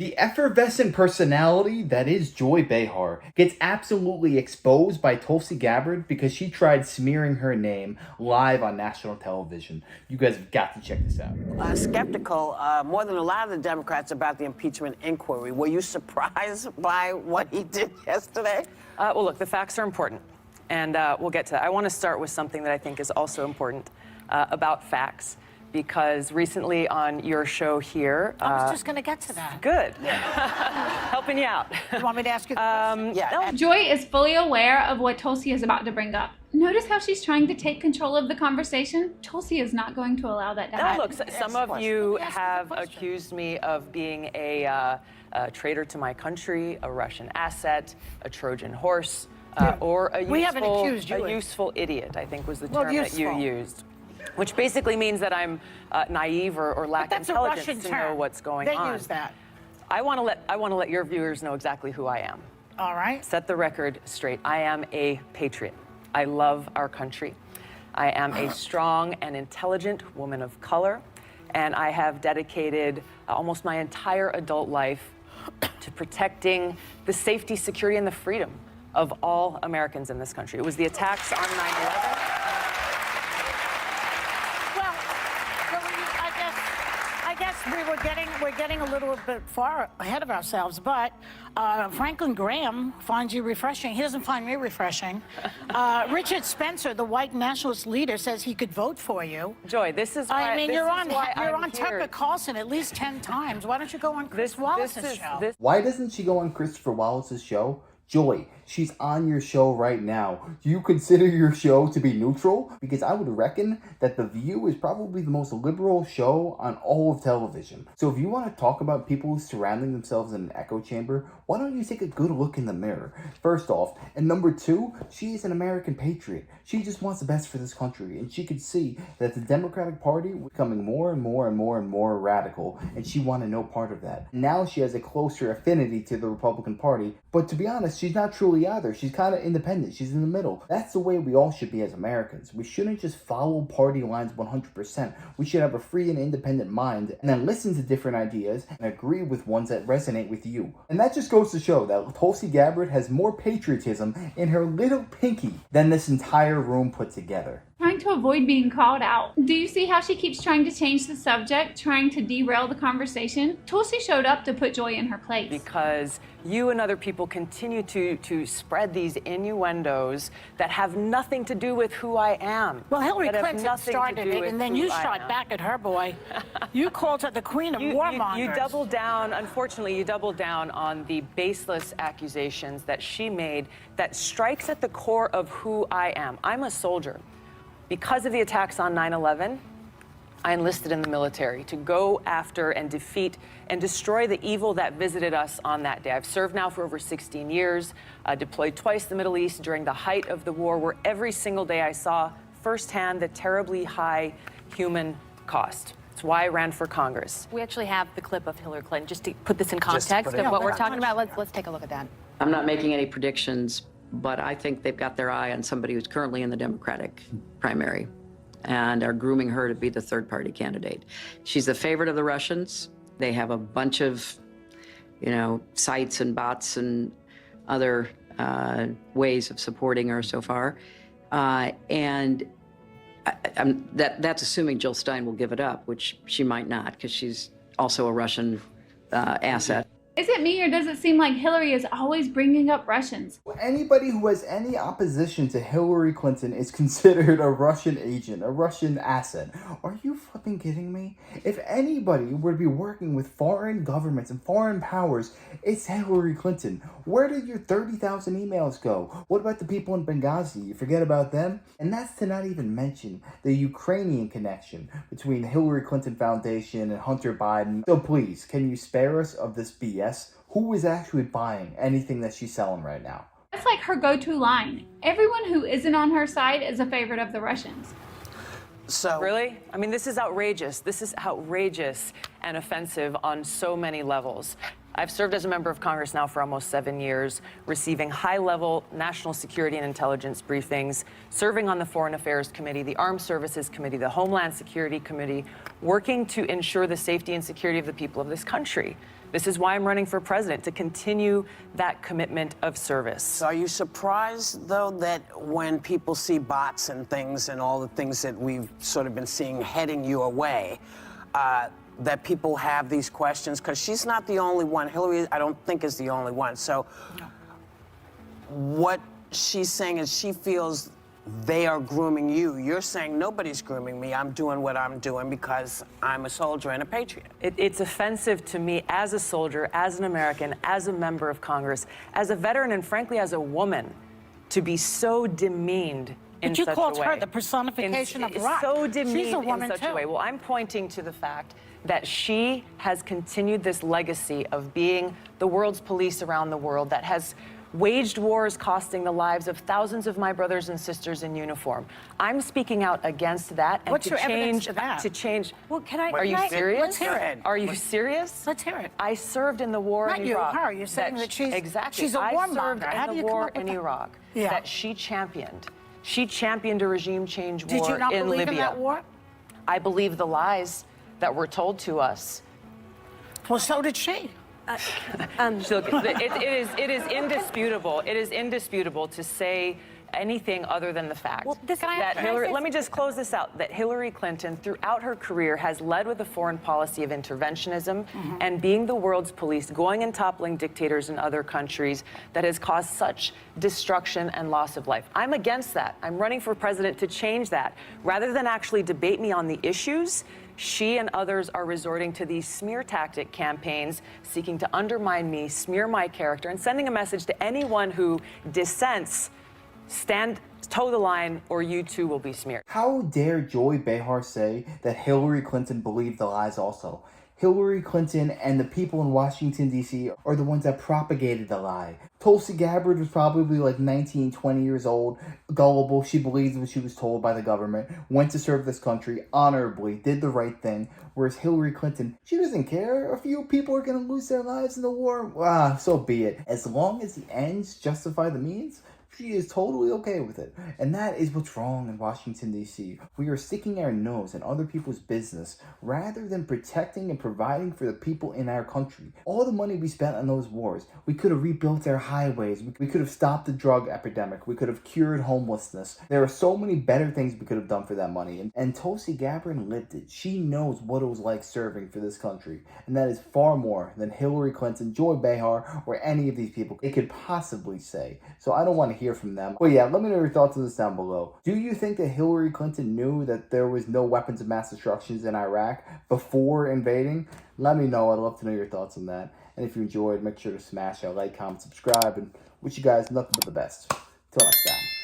The effervescent personality that is Joy Behar gets absolutely exposed by Tulsi Gabbard because she tried smearing her name live on national television. You guys have got to check this out. Skeptical, more than a lot of the Democrats, about the impeachment inquiry. Were you surprised by what he did yesterday? Well, look, the facts are important, and we'll get to that. I want to start with something that I think is also important about facts. Because recently on your show here... I was just going to get to that. Good. Yeah. Helping you out. You want me to ask you the question? Yeah. Joy is fully aware of what Tulsi is about to bring up. Notice how she's trying to take control of the conversation? Tulsi is not going to allow that to happen. Look, some of you have accused me of being a traitor to my country, a Russian asset, a Trojan horse, or a useful idiot, I think was the term that you used. Which basically means that I'm naive or lack intelligence to know what's going on. They use that. I want to let your viewers know exactly who I am. All right. Set the record straight. I am a patriot. I love our country. I am a strong and intelligent woman of color, and I have dedicated almost my entire adult life to protecting the safety, security, and the freedom of all Americans in this country. It was the attacks on 9/11. We're getting a little bit far ahead of ourselves, but Franklin Graham finds you refreshing. He doesn't find me refreshing. Richard Spencer, the white nationalist leader, says he could vote for you. Joy, this is why... I mean, you're on Tucker Carlson at least 10 times. Why don't you go on Chris Wallace's show? Why doesn't she go on Christopher Wallace's show? Joy, she's on your show right now. Do you consider your show to be neutral? Because I would reckon that The View is probably the most liberal show on all of television. So if you want to talk about people surrounding themselves in an echo chamber, why don't you take a good look in the mirror? First off, and number two, she is an American patriot. She just wants the best for this country, and she could see that the Democratic Party was becoming more and more radical, and she wanted no part of that. Now she has a closer affinity to the Republican Party, but to be honest, she's not truly either. She's kind of independent. She's in the middle. That's the way we all should be as Americans. We shouldn't just follow party lines 100%. We should have a free and independent mind and then listen to different ideas and agree with ones that resonate with you. And that just goes to show that Tulsi Gabbard has more patriotism in her little pinky than this entire room put together. Trying to avoid being called out. Do you see how she keeps trying to change the subject, trying to derail the conversation? Tulsi showed up to put Joy in her place. Because you and other people continue to spread these innuendos that have nothing to do with who I am. Well, Hillary Clinton started it, and then you shot back at her, boy. You called her the queen of warmongers. You doubled down, unfortunately, you doubled down on the baseless accusations that she made that strikes at the core of who I am. I'm a soldier. Because of the attacks on 9/11, I enlisted in the military to go after and defeat and destroy the evil that visited us on that day. I've served now for over 16 years, deployed twice to the Middle East during the height of the war, where every single day I saw firsthand the terribly high human cost. It's why I ran for Congress. We actually have the clip of Hillary Clinton, just to put this in context of what we're talking about. Let's take a look at that. I'm not making any predictions, but I think they've got their eye on somebody who's currently in the Democratic primary and are grooming her to be the third-party candidate. She's the favorite of the Russians. They have a bunch of, sites and bots and other ways of supporting her so far. And that's assuming Jill Stein will give it up, which she might not, because she's also a Russian asset. Is it me, or does it seem like Hillary is always bringing up Russians? Anybody who has any opposition to Hillary Clinton is considered a Russian agent, a Russian asset. Are you flipping kidding me? If anybody would be working with foreign governments and foreign powers, it's Hillary Clinton. Where did your 30,000 emails go? What about the people in Benghazi? You forget about them? And that's to not even mention the Ukrainian connection between the Hillary Clinton Foundation and Hunter Biden. So please, can you spare us of this BS? Who is actually buying anything that she's selling right now? That's like her go-to line. Everyone who isn't on her side is a favorite of the Russians. So really? I mean, this is outrageous. This is outrageous and offensive on so many levels. I've served as a member of Congress now for almost 7 years, receiving high-level national security and intelligence briefings, serving on the Foreign Affairs Committee, the Armed Services Committee, the Homeland Security Committee, working to ensure the safety and security of the people of this country. This is why I'm running for president, to continue that commitment of service. So are you surprised, though, that when people see bots and things and all the things that we've sort of been seeing heading your way, that people have these questions? Because she's not the only one. Hillary, I don't think, is the only one. So what she's saying is she feels they are grooming you. You're saying nobody's grooming me. I'm doing what I'm doing because I'm a soldier and a patriot. It's offensive to me as a soldier, as an American, as a member of Congress, as a veteran, and frankly, as a woman, to be so demeaned in But you such called a way. her the personification of rock. So demeaned She's a woman in such too. a way. Well, I'm pointing to the fact that she has continued this legacy of being the world's police around the world, that has waged wars costing the lives of thousands of my brothers and sisters in uniform. I'm speaking out against that, and What's to your evidence change to that? Well, can I? Are you can I- serious? Let's hear it. Are you serious? Let's hear it. I served in the war Not in you, Iraq. her. You're saying that she's- exactly. she's a I warmonger. served How do in you the come war up with in that? Iraq Yeah. that she championed. She championed a regime change war Did you not in believe Libya. in that war? I believe the lies that were told to us. Well, so did she. Look, it is indisputable. It is indisputable to say anything other than the fact that Hillary. Let me just close this out. That Hillary Clinton, throughout her career, has led with a foreign policy of interventionism and being the world's police, going and toppling dictators in other countries that has caused such destruction and loss of life. I'm against that. I'm running for president to change that. Rather than actually debate me on the issues, she and others are resorting to these smear tactic campaigns, seeking to undermine me, smear my character, and sending a message to anyone who dissents. Toe the line, or you too will be smeared. How dare Joy Behar say that Hillary Clinton believed the lies also? Hillary Clinton and the people in Washington, D.C. are the ones that propagated the lie. Tulsi Gabbard was probably like 19, 20 years old, gullible. She believed what she was told by the government, went to serve this country honorably, did the right thing. Whereas Hillary Clinton, she doesn't care. A few people are going to lose their lives in the war. So be it. As long as the ends justify the means, she is totally okay with it. And that is what's wrong in Washington, D.C. We are sticking our nose in other people's business rather than protecting and providing for the people in our country. All the money we spent on those wars, we could have rebuilt our highways. We could have stopped the drug epidemic. We could have cured homelessness. There are so many better things we could have done for that money. And Tulsi Gabbard lived it. She knows what it was like serving for this country. And that is far more than Hillary Clinton, Joy Behar, or any of these people it could possibly say. So I don't want to hear from them. But yeah, let me know your thoughts on this down below. Do you think that Hillary Clinton knew that there was no weapons of mass destruction in Iraq before invading? Let me know. I'd love to know your thoughts on that. And if you enjoyed, make sure to smash that like, comment, subscribe, and wish you guys nothing but the best. Till next time.